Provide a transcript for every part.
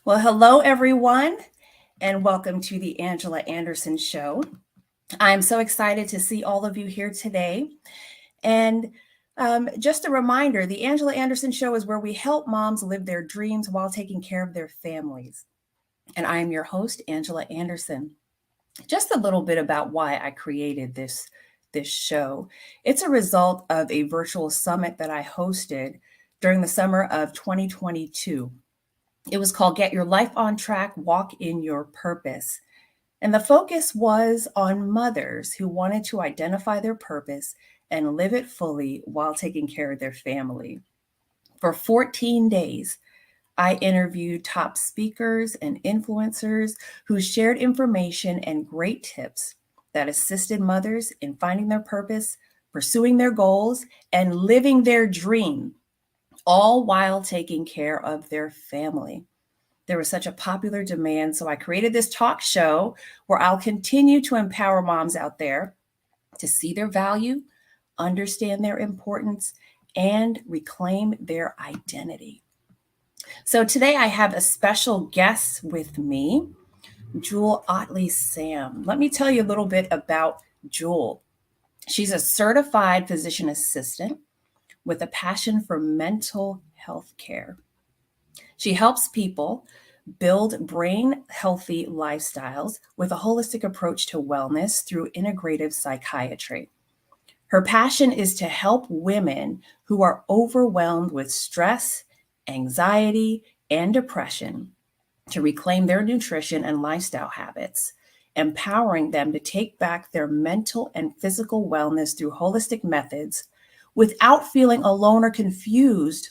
Well, hello, everyone, and welcome to the Angela Anderson Show. I'm so excited to see all of you here today. And just a reminder, the Angela Anderson Show is where we help moms live their dreams while taking care of their families. And I am your host, Angela Anderson. Just a little bit about why I created this show. It's a result of a virtual summit that I hosted during the summer of 2022. It was called Get Your Life on Track, Walk in Your Purpose. And the focus was on mothers who wanted to identify their purpose and live it fully while taking care of their family. For 14 days, I interviewed top speakers and influencers who shared information and great tips that assisted mothers in finding their purpose, pursuing their goals, and living their dream, all while taking care of their family. There was such a popular demand, so I created this talk show where I'll continue to empower moms out there to see their value, understand their importance, and reclaim their identity. So today I have a special guest with me, Jeuelle Ottley-Sam. Let me tell you a little bit about Jeuelle. She's a certified physician assistant with a passion for mental health care. She helps people build brain healthy lifestyles with a holistic approach to wellness through integrative psychiatry. Her passion is to help women who are overwhelmed with stress, anxiety, and depression to reclaim their nutrition and lifestyle habits, empowering them to take back their mental and physical wellness through holistic methods without feeling alone or confused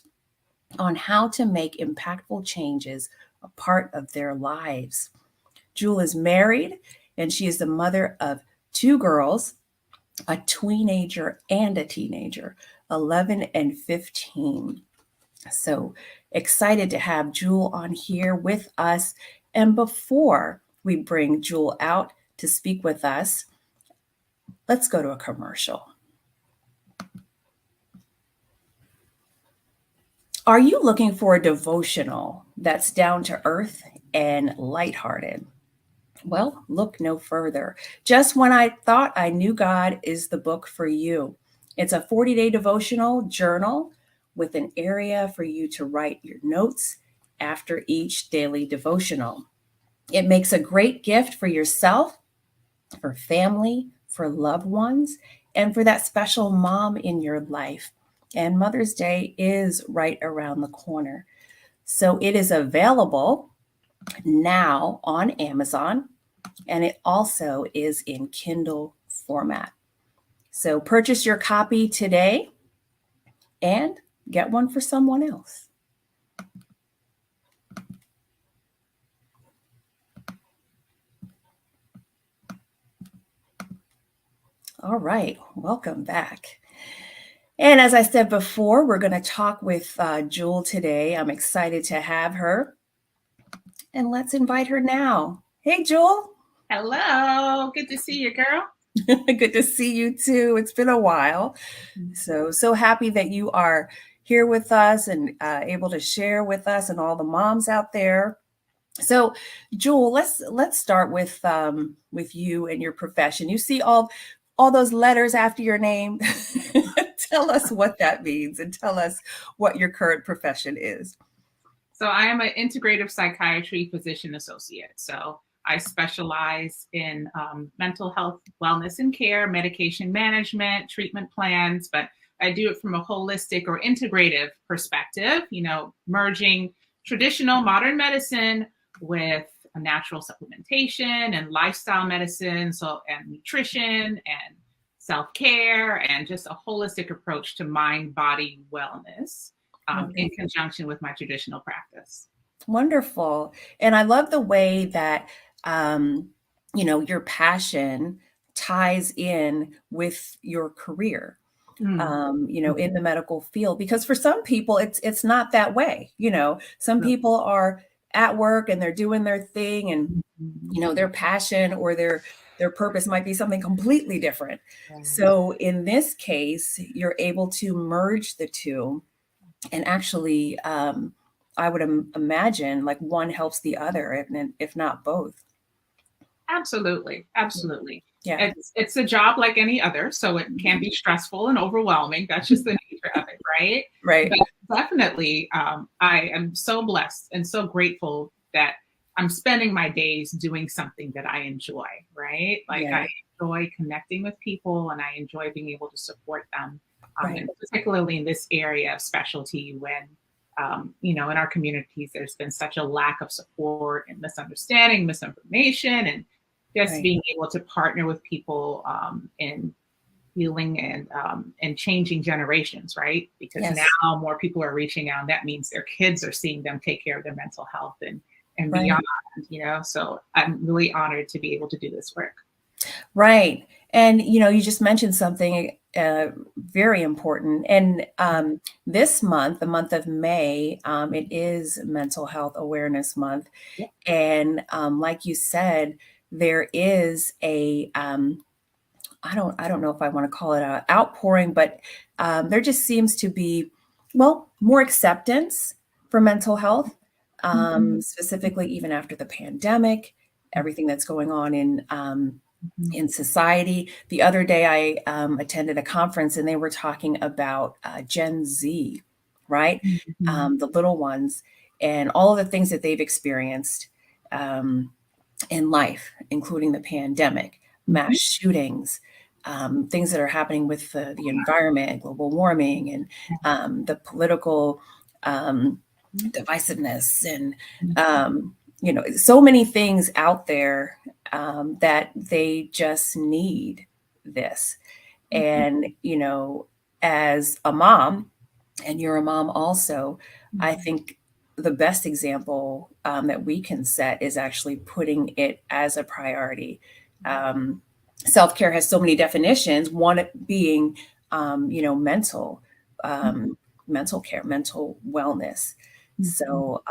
on how to make impactful changes a part of their lives. Jeuelle is married and she is the mother of two girls, a teenager and a teenager, 11 and 15. So excited to have Jeuelle on here with us. And before we bring Jeuelle out to speak with us, let's go to a commercial. Are you looking for a devotional that's down to earth and lighthearted? Well, look no further. Just When I Thought I Knew God is the book for you. It's a 40-day devotional journal with an area for you to write your notes after each daily devotional. It makes a great gift for yourself, for family, for loved ones, and for that special mom in your life. And Mother's Day is right around the corner. So it is available now on Amazon, and it also is in Kindle format. So purchase your copy today and get one for someone else. All right, welcome back. And as I said before, we're going to talk with Jeuelle today. I'm excited to have her. And let's invite her now. Hey, Jeuelle. Hello. Good to see you, girl. Good to see you too. It's been a while. So happy that you are here with us and able to share with us and all the moms out there. So, Jeuelle, let's start with you and your profession. You see all those letters after your name. Tell us what that means and tell us what your current profession is. So I am an integrative psychiatry physician associate. So I specialize in mental health, wellness and care, medication management, treatment plans, but I do it from a holistic or integrative perspective, merging traditional modern medicine with a natural supplementation and lifestyle medicine, and nutrition and self-care and just a holistic approach to mind-body wellness in conjunction with my traditional practice. Wonderful. And I love the way that, your passion ties in with your career, in the medical field, because for some people it's not that way. Some people are at work and they're doing their thing and, their passion or their purpose might be something completely different. So in this case, you're able to merge the two and actually I would imagine like one helps the other, if not both. Absolutely. Absolutely. Yeah. It's a job like any other, so it can be stressful and overwhelming. That's just the nature of it, right? Right. But definitely, I am so blessed and so grateful that I'm spending my days doing something that I enjoy, right? Like Yeah. I enjoy connecting with people and I enjoy being able to support them. Right. And particularly in this area of specialty when in our communities, there's been such a lack of support and misunderstanding, misinformation, and just Right. being able to partner with people in healing and changing generations, right? Because Yes. now more people are reaching out. And that means their kids are seeing them take care of their mental health and Right. beyond. So I'm really honored to be able to do this work. Right. And, you just mentioned something very important. And this month, the month of May, it is Mental Health Awareness Month. Yeah. And like you said, there is I don't know if I want to call it an outpouring, but there just seems to be, well, more acceptance for mental health, specifically even after the pandemic, everything that's going on in society. The other day, I attended a conference and they were talking about Gen Z, right? Mhm. The little ones and all of the things that they've experienced in life, including the pandemic, mass Mhm. shootings, things that are happening with the environment, global warming, and the political divisiveness, and so many things out there that they just need this. Mhm. And as a mom, and you're a mom also, I Mhm. think the best example that we can set is actually putting it as a priority. Um, Self care has so many definitions. One being, mental, um, mental care, mental wellness. Mhm. So,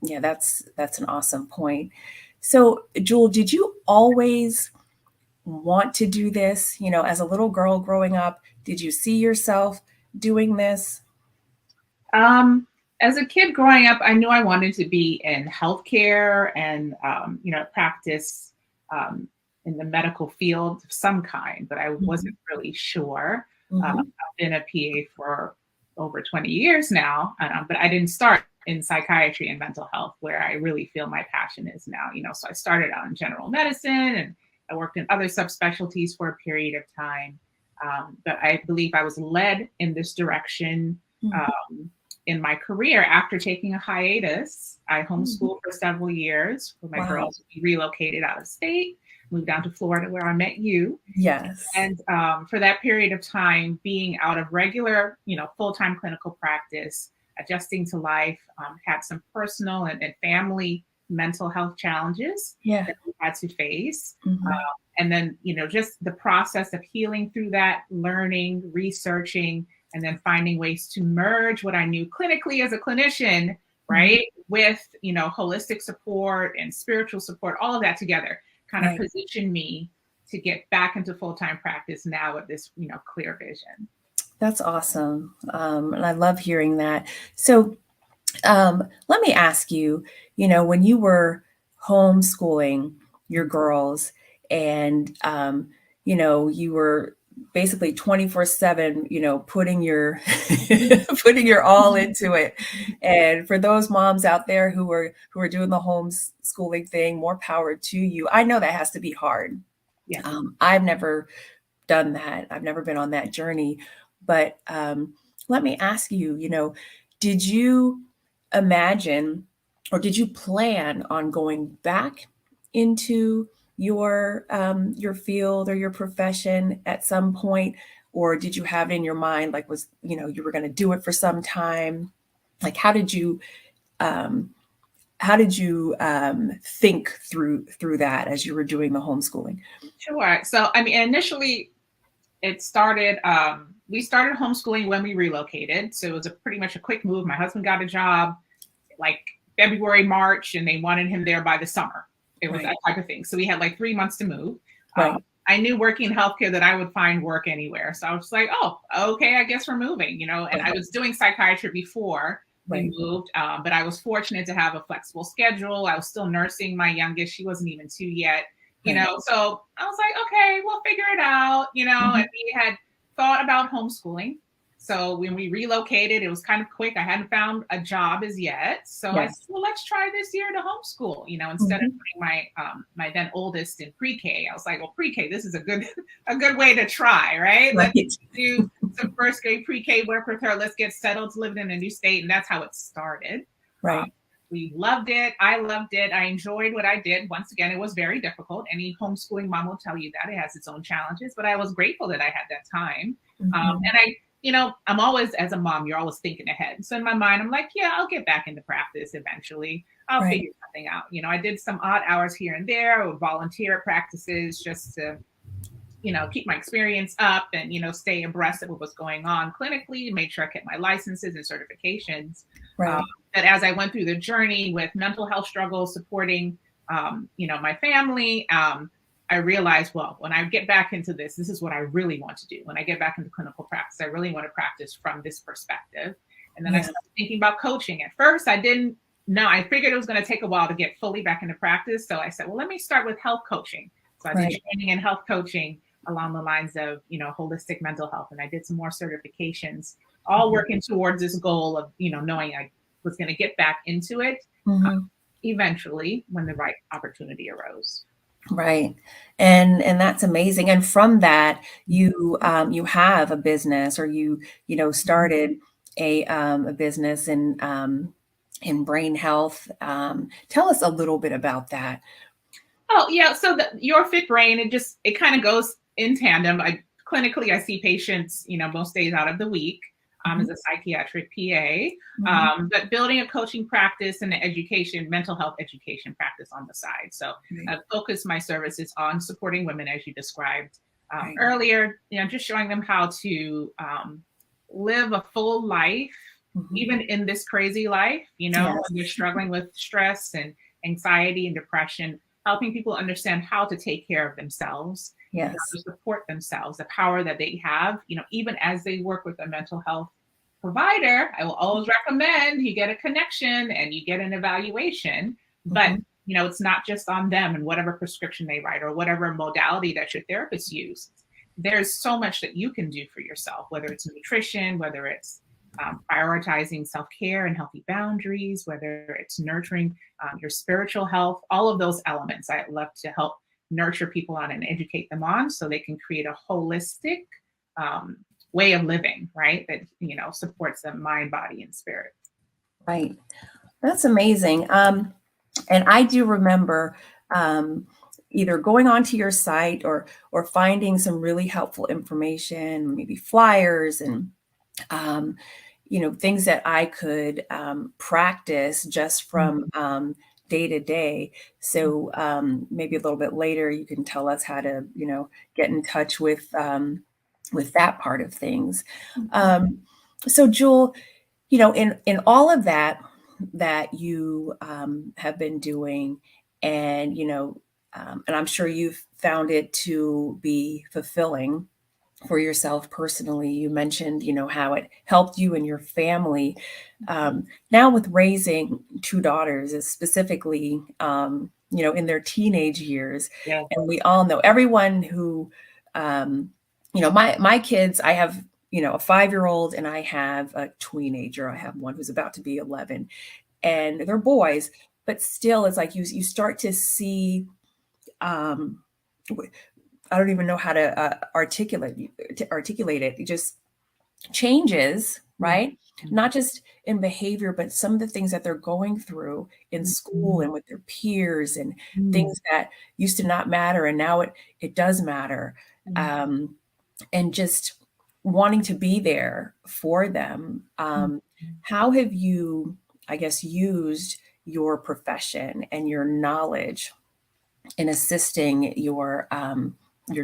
yeah, that's an awesome point. So, Jewel, did you always want to do this? As a little girl growing up, did you see yourself doing this? Um, as a kid growing up, I knew I wanted to be in healthcare and practice um, in the medical field of some kind, but I Mhm. wasn't really sure. Mhm. I've been a PA for over 20 years now, but I didn't start in psychiatry and mental health, where I really feel my passion is now. So I started out in general medicine and I worked in other subspecialties for a period of time. But I believe I was led in this direction Mhm. um, in my career after taking a hiatus. I Mhm. homeschooled for several years for my Wow. girls. We relocated out of state, moved down to Florida where I met you. Yes. And for that period of time, being out of regular, full-time clinical practice, adjusting to life, had some personal and family mental health challenges Yeah. that we had to face. Mhm. And then, just the process of healing through that, learning, researching, and then finding ways to merge what I knew clinically as a clinician, Mhm. right, with, holistic support and spiritual support, all of that together kind of Right. positioned me to get back into full-time practice now with this, clear vision. That's awesome. And I love hearing that. So, let me ask you, when you were homeschooling your girls and, you were basically 24/7, putting your putting your all into it. And for those moms out there who are doing the homeschooling thing, more power to you. I know that has to be hard. Yeah. I've never done that. I've never been on that journey. But let me ask you, did you imagine or did you plan on going back into your field or your profession at some point? Or did you have it in your mind, like was, you were going to do it for some time? Like um, how did you think through that as you were doing the homeschooling? Sure. So, I mean, initially we started homeschooling when we relocated. So it was pretty much a quick move. My husband got a job like February, March, and they wanted him there by the summer. It was Right. that type of thing. So we had like 3 months to move. Right. I knew working in healthcare that I would find work anywhere. So I was like, oh, okay, I guess we're moving. And Right. I was doing psychiatry before, we Right. moved. But I was fortunate to have a flexible schedule. I was still nursing my youngest. She wasn't even 2 yet, Right. So I was like, okay, we'll figure it out, Mhm. and we had thought about homeschooling. So when we relocated, it was kind of quick. I hadn't found a job as yet. So I said, Yes. well, let's try this year to homeschool, instead of Mhm. putting my then oldest in pre-K. I was like, well, pre-K, this is a good a good way to try, right? Let's Right. do some first grade pre-K work with her. Let's get settled, living in a new state. And that's how it started. Um, Right. we loved it. I loved it. I enjoyed what I did. Once again, it was very difficult. Any homeschooling mom will tell you that it has its own challenges, but I was grateful that I had that time. Mhm. And I'm always, as a mom, you're always thinking ahead. So in my mind, I'm like, yeah, I'll get back into practice eventually. I'll Right. figure something out. I did some odd hours here and there. I would volunteer at practices just to keep my experience up and, stay abreast of what was going on clinically, make sure I kept my licenses and certifications. Um, Right. but as I went through the journey with mental health struggles, supporting, my family, I realized, well, when I get back into this is what I really want to do. When I get back into clinical practice, I really want to practice from this perspective. And then I Yeah. started thinking about coaching. At first, I didn't know. I figured it was going to take a while to get fully back into practice. So I said, well, let me start with health coaching. So I did Right. training in health coaching along the lines of, holistic mental health. And I did some more certifications, all Mhm. working towards this goal of, knowing I was going to get back into it Mhm. eventually when the right opportunity arose. Right. And that's amazing. And from that, you have a business, or started a business in brain health. Tell us a little bit about that. Oh, yeah. So your fit brain, it kind of goes in tandem. I see patients, most days out of the week, Mhm. as a psychiatric PA, Mhm. but building a coaching practice and mental health education practice on the side. So Right. I've focused my services on supporting women, as you described Right. earlier, just showing them how to live a full life, Mhm. even in this crazy life, Yes. when they're struggling with stress and anxiety and depression, helping people understand how to take care of themselves and how Yes. to support themselves, the power that they have, even as they work with a mental health provider. I will always recommend you get a connection and you get an evaluation, but Mhm. it's not just on them and whatever prescription they write or whatever modality that your therapist uses. There's so much that you can do for yourself, whether it's nutrition, whether it's prioritizing self-care and healthy boundaries, whether it's nurturing your spiritual health, all of those elements I love to help nurture people on and educate them on so they can create a holistic um, way of living, right? That, supports them mind, body, and spirit. Right. That's amazing. And I do remember um, either going onto your site or finding some really helpful information, maybe flyers and um, things that I could practice just from day to day. So maybe a little bit later, you can tell us how to, get in touch with that part of things. Mhm. Um, so Jewel, in all of that you have been doing, and and I'm sure you've found it to be fulfilling for yourself personally. You mentioned, how it helped you and your family. Now with raising two daughters, is specifically, in their teenage years, Yeah. and we all know everyone who, um, my kids. I have, a 5-year-old, and I have a teenager. I have one who's about to be 11, and they're boys, but still, it's like you start to see. Um, I don't even know how to articulate it. It just changes, Yeah. right? Not just in behavior, but some of the things that they're going through in school Mhm. and with their peers, and Mhm. things that used to not matter, and now it does matter. Mhm. Um, and just wanting to be there for them. Mhm. How have you, I guess, used your profession and your knowledge in assisting your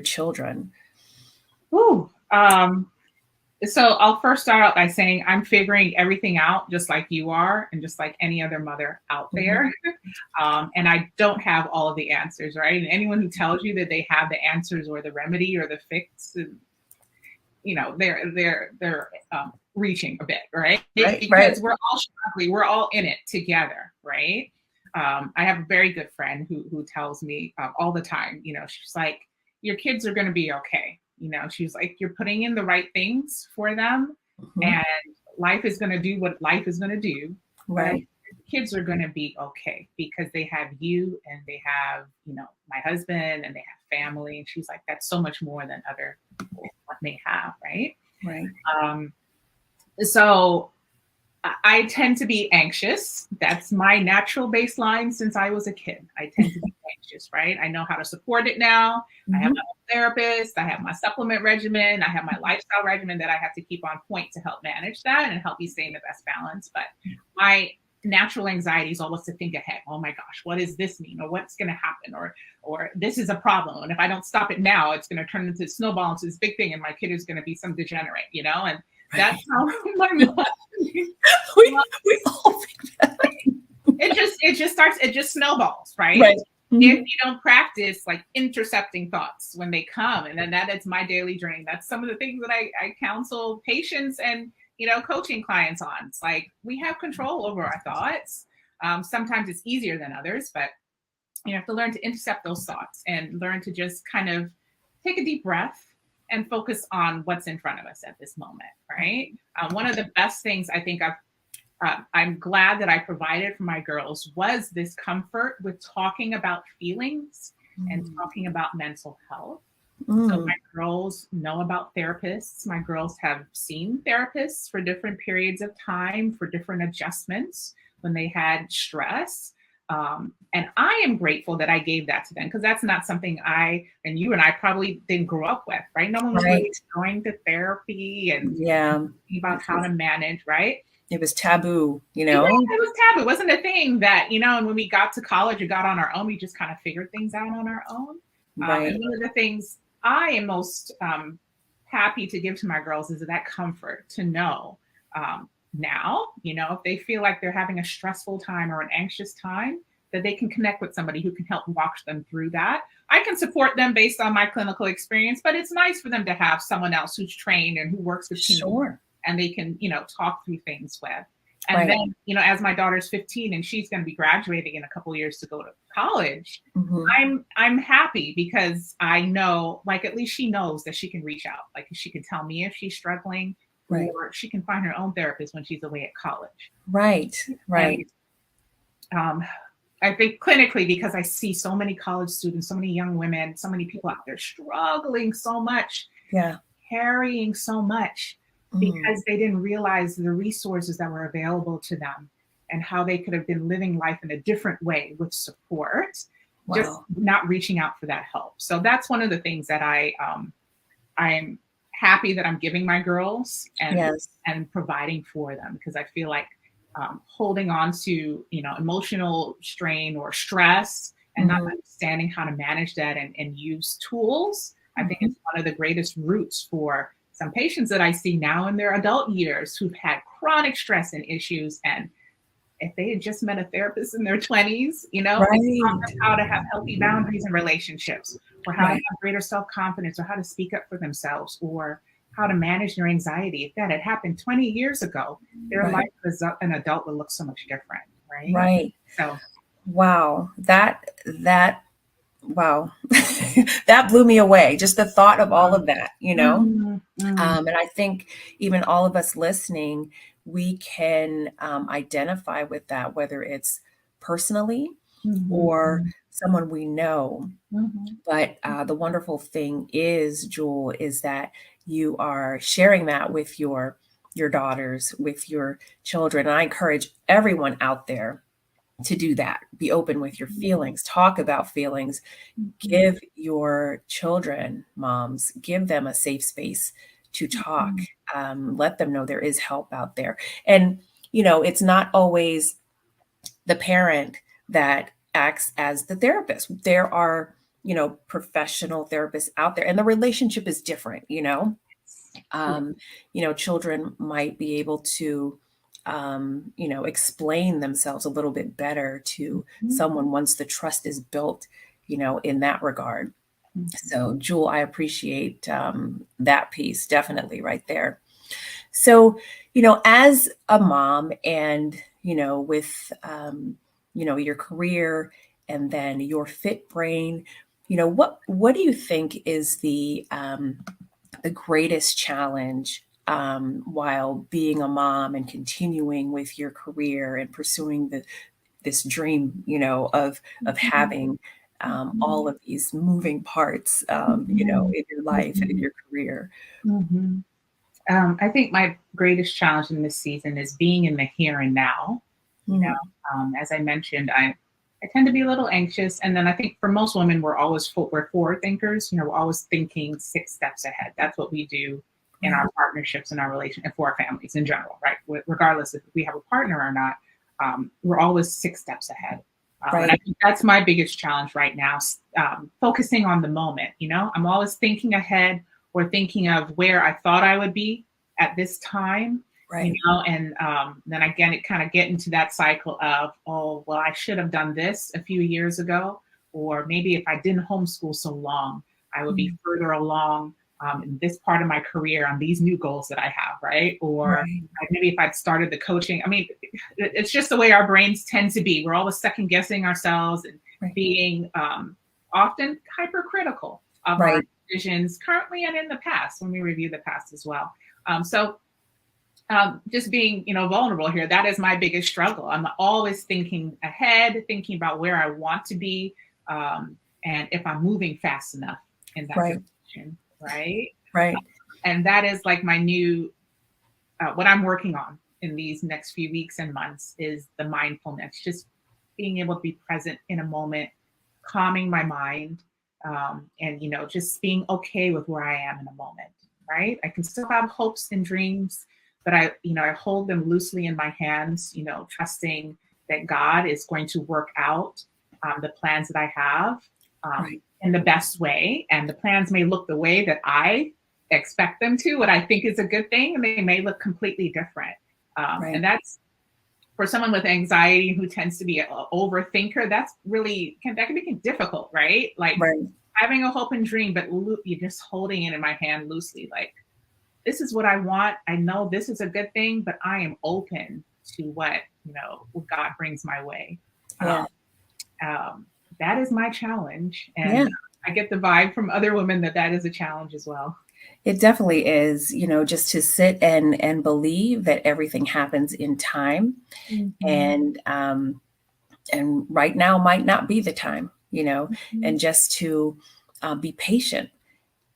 children? Whew. So I'll first start out by saying I'm figuring everything out just like you are, and just like any other mother out Mhm. there. And I don't have all of the answers, right? And anyone who tells you that they have the answers or the remedy or the fix, they're reaching a bit, right? Right, right. Because we're all struggling, we're all in it together, right? I have a very good friend who tells me all the time, she's like, your kids are going to be okay. She's like, you're putting in the right things for them, Mhm. and life is going to do what life is going to do. But Right. kids are going to be okay because they have you and they have, my husband and they have family. And she's like, that's so much more than other people may have, right? Right. Um, so I tend to be anxious. That's my natural baseline since I was a kid. I tend to be anxious, right? I know how to support it now. I have Mhm. my own therapist. I have my supplement regimen. I have my lifestyle regimen that I have to keep on point to help manage that and help me stay in the best balance. But my natural anxiety is always to think ahead. Oh my gosh, what does this mean? Or what's going to happen? Or this is a problem. And if I don't stop it now, it's going to turn into snowball into this big thing, and my kid is going to be some degenerate, And that's Right. how my mind. We all think that. It just snowballs, right? Right. If Mhm. you don't practice like intercepting thoughts when they come, and then that is my daily journey. That's some of the things that I counsel patients and coaching clients on. It's like we have control over our thoughts. Sometimes it's easier than others, but you have to learn to intercept those thoughts and learn to just kind of take a deep breath and focus on what's in front of us at this moment, right? One of the best things I think I'm glad that I provided for my girls was this comfort with talking about feelings and talking about mental health. So Mm. my girls know about therapists. My girls have seen therapists for different periods of time for different adjustments when they had stress. And I am grateful that I gave that to them because that's not something you and I probably didn't grow up with, right? No one was Right. really going to therapy and Yeah. about how to manage, right? It was taboo, Yeah, it was taboo. It wasn't a thing that, and when we got to college or got on our own, we just kind of figured things out on our own. Right. And one of the things I am most happy to give to my girls is that comfort to know now, if they feel like they're having a stressful time or an anxious time, that they can connect with somebody who can help walk them through that. I can support them based on my clinical experience, but it's nice for them to have someone else who's trained and who works with teams Sure. and they can, talk through things with. And Right. then, as my daughter's 15 and she's going to be graduating in a couple of years to go to college, Mhm. I'm happy because I know, like, at least she knows that she can reach out. Like, she can tell me if she's struggling, Right. or she can find her own therapist when she's away at college. Right. And Right. I think clinically, because I see so many college students, so many young women, so many people out there struggling so much, Yeah. carrying so much Mm. because they didn't realize the resources that were available to them and how they could have been living life in a different way with support, just Wow. not reaching out for that help. So that's one of the things that I'm happy that I'm giving my girls Yes. and providing for them, because I feel like holding on to emotional strain or stress and not Mhm. understanding how to manage that and use tools, I think Mhm. it's one of the greatest roots for some patients that I see now in their adult years who've had chronic stress and issues. And if they had just met a therapist in their 20s, and taught Right. them how to have healthy boundaries in relationships, or how to Right. have greater self-confidence, or how to speak up for themselves, or how to manage their anxiety, if that had happened 20 years ago, their life Right. as an adult would look so much different, right? Right. So Wow. Wow. That blew me away. Just the thought of all of that. mhm, mm, And I think even all of us listening, we can identify with that, whether it's personally mhm, or someone we know. mhm, But the wonderful thing is, Jewel, is that you are sharing that with your daughters, with your children. And I encourage everyone out there to do that. Be open with your feelings, talk about feelings, mhm, give your children, moms, give them a safe space to talk. mhm, Let them know there is help out there. And, it's not always the parent that acts as the therapist. There are, professional therapists out there, and the relationship is different. yeah, Um, children might be able to, explain themselves a little bit better to mhm, someone once the trust is built, in that regard. mhm. So, Jewel, I appreciate that piece definitely right there. So, as a mom and, with, your career and then your fit brain, what do you think is the greatest challenge while being a mom and continuing with your career and pursuing this dream, of having all of these moving parts, Mhm. in your life and in Mhm. your career? Mhm. I think my greatest challenge in this season is being in the here and now. You Mm, know, as I mentioned, I tend to be a little anxious, and then I think for most women, we're forward thinkers. We're always thinking 6 steps ahead. That's what we do in right, our partnerships, in our relation, and for our families in general, right? Regardless if we have a partner or not, we're always 6 steps ahead. And I right, think that's my biggest challenge right now, focusing on the moment. I'm always thinking ahead or thinking of where I thought I would be at this time, right. and then again, it kind of get into that cycle of, oh, well, I should have done this a few years ago, or maybe if I didn't homeschool so long, I would be Mm, further along in this part of my career on these new goals that I have, right? Or right, maybe if I'd started the coaching. I mean, it's just the way our brains tend to be. We're always second guessing ourselves and right, being often hypercritical of our right. decisions currently and in the past when we review the past as well. So just being, vulnerable here, that is my biggest struggle. I'm always thinking ahead, thinking about where I want to be, and if I'm moving fast enough in that Right, direction, right? right. And that is like my new, what I'm working on in these next few weeks and months is the mindfulness, just being able to be present in a moment, calming my mind, and just being okay with where I am in a moment. Right? I can still have hopes and dreams, but I hold them loosely in my hands. Trusting that God is going to work out the plans that I have Right, in the best way, and the plans may look the way that I expect them to, what I think is a good thing, and they may look completely different. And right, that's for someone with anxiety who tends to be an overthinker. That can be difficult, right? Like right. having a hope and dream, but you're just holding it in my hand loosely. Like, this is what I want. I know this is a good thing, but I am open to what God brings my way. Yeah, Um, um, that is my challenge, yeah. and I get the vibe from other women that that is a challenge as well. It definitely is, just to sit and believe that everything happens in time, Mhm. and right now might not be the time, Mhm. and just to be patient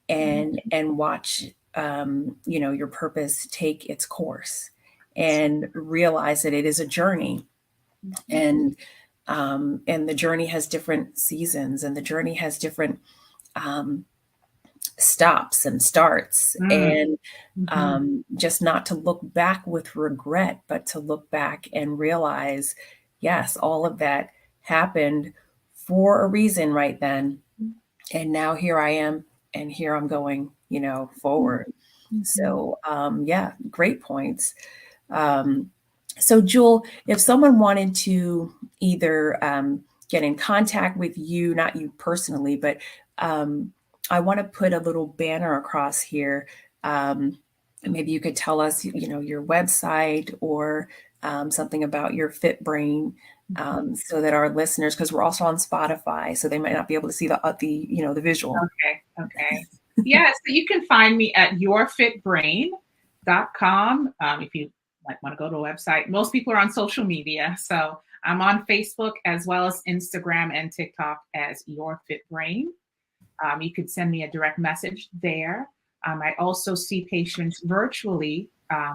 and watch, your purpose take its course and realize that it is a journey, Mhm. and the journey has different seasons, and the journey has different um, stops and starts, Mm. and Mhm. just not to look back with regret, but to look back and realize, yes, all of that happened for a reason right then. And now here I am, and here I'm going, Mhm. forward. Mhm. So, yeah, great points. Um, so, Jewel, if someone wanted to either get in contact with you, not you personally, but I want to put a little banner across here. Maybe you could tell us, your website or something about your Fit Brain, Mhm. so that our listeners, because we're also on Spotify, so they might not be able to see the visual. Okay. Okay. Yeah. So you can find me at yourfitbrain.com. If you like want to go to a website, most people are on social media. So I'm on Facebook as well as Instagram and TikTok as Your Fit Brain. You could send me a direct message there. I also see patients virtually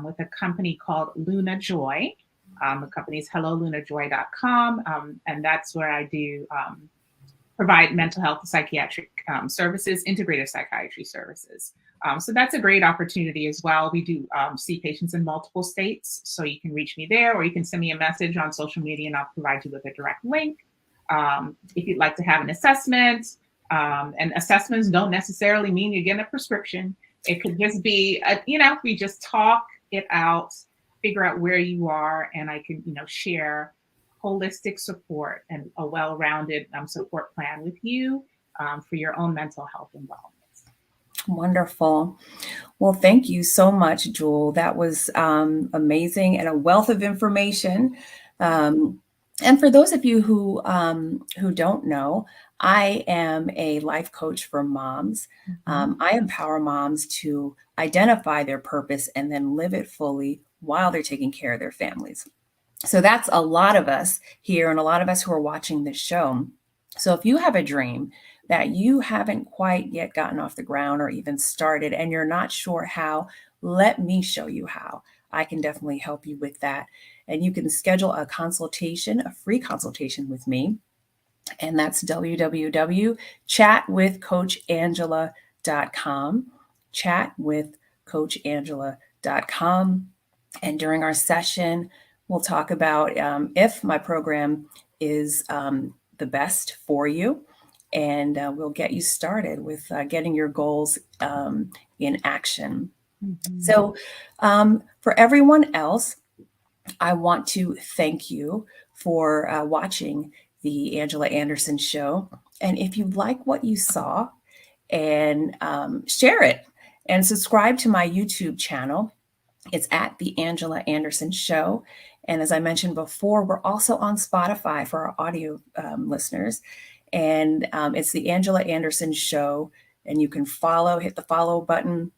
with a company called Luna Joy. The company is hellolunajoy.com. And that's where I do provide mental health and psychiatric services, integrative psychiatry services. So that's a great opportunity as well. We do see patients in multiple states. So you can reach me there, or you can send me a message on social media and I'll provide you with a direct link. If you'd like to have an assessment, and assessments don't necessarily mean you're getting a prescription. It could just be, we just talk it out, figure out where you are, and I can, share holistic support and a well-rounded support plan with you for your own mental health and wellness. Wonderful. Well, thank you so much, Jewel. That was amazing and a wealth of information. Um, and for those of you who don't know, I am a life coach for moms. I empower moms to identify their purpose and then live it fully while they're taking care of their families. So that's a lot of us here and a lot of us who are watching this show. So if you have a dream that you haven't quite yet gotten off the ground or even started and you're not sure how, let me show you how. I can definitely help you with that. And you can schedule a consultation, a free consultation with me. And that's www.chatwithcoachangela.com, chatwithcoachangela.com. And during our session, we'll talk about if my program is the best for you. And we'll get you started with getting your goals in action. So for everyone else, I want to thank you for watching the Angela Anderson Show. And if you like what you saw, and share it and subscribe to my YouTube channel. It's at the Angela Anderson Show. And as I mentioned before, we're also on Spotify for our audio listeners. And it's the Angela Anderson Show. And you can hit the follow button.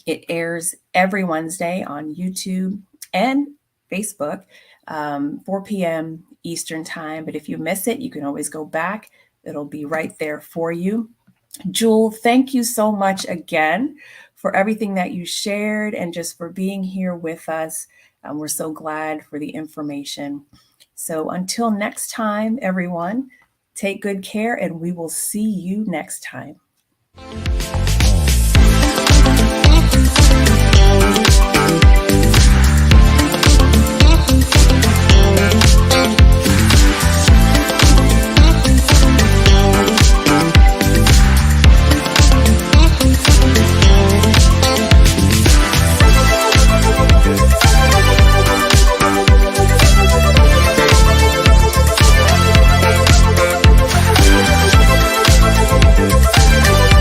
It airs every Wednesday on YouTube and Facebook, 4 p.m. Eastern time. But if you miss it, you can always go back. It'll be right there for you. Jewel, thank you so much again for everything that you shared and just for being here with us. We're so glad for the information. So until next time, everyone, take good care and we will see you next time.